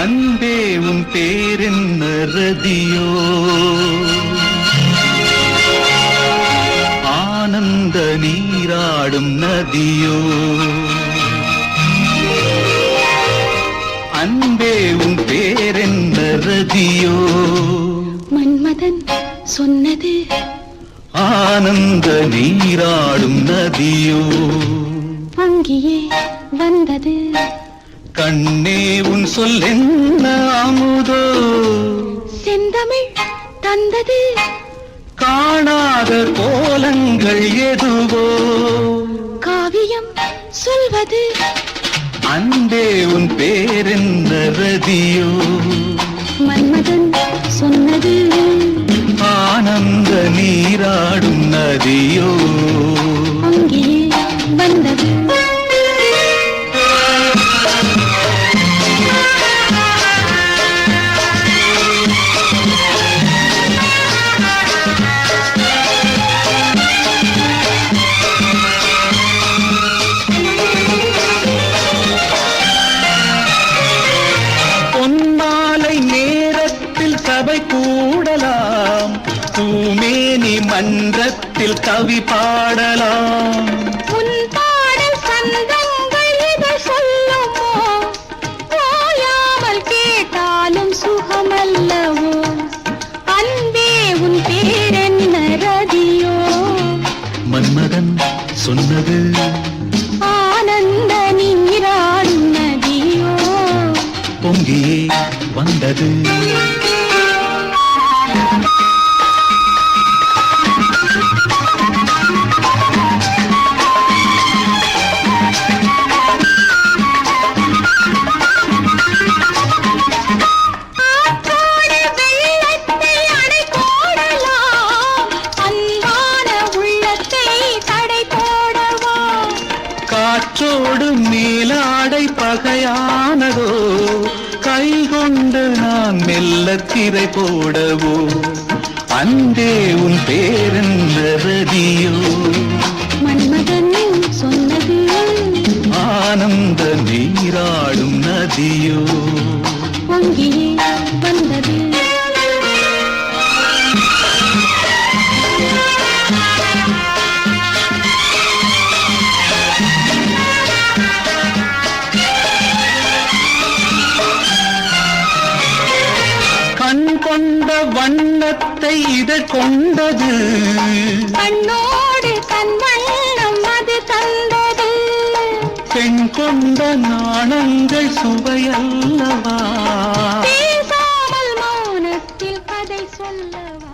அன்பே உன் பேரென்ன ரதியோ ஆனந்த நீராடும் நதியோ அன்பே உன் பேரென்ன ரதியோ மன்மதன் சொன்னது ஆனந்த நீராடும் நதியோ அங்கேயே வந்தது கண்ணே உன் சொல்லென்ன அமுதோ செந்தமிழ் தந்தது காணாத கோலங்கள் எதுவோ காவியம் சொல்வது அன்பே உன் பேரென்ன ரதியோ மன்மதன் சொன்னது ஆனந்த நீராடும் நதியோ அங்கேயே வந்தது சபை கூடலாம் பூமேனி மன்றத்தில் கவி பாடலாம் உன் பாடல் சந்தங்கள் இதை சொல்லுமோ ஓயாமல் கேட்டாலும் சுகமல்லவோ அன்பே உன் பேரென்ன ரதியோ மன்மதன் சொன்னது ஆனந்த நீராடும் நதியோ பொங்கியே வந்தது காற்றோடு மேலாடை பகையானதோ கை கொண்டு நான் மெல்ல திரை போடவோ அன்பே உன் பேரென்ன ரதியோ மன்மதன் சொன்னது ஆனந்த நீராடும் நதியோ அங்கேயே வந்தது கண் கொண்ட வண்ணத்தை இதழ் கொண்டது கண்ணோடு தன் வண்ணம் அது தந்தது பெண் கொண்ட நாணங்கள் சுவையல்லவா பேசாமல் மௌனத்தில் கதை சொல்லவா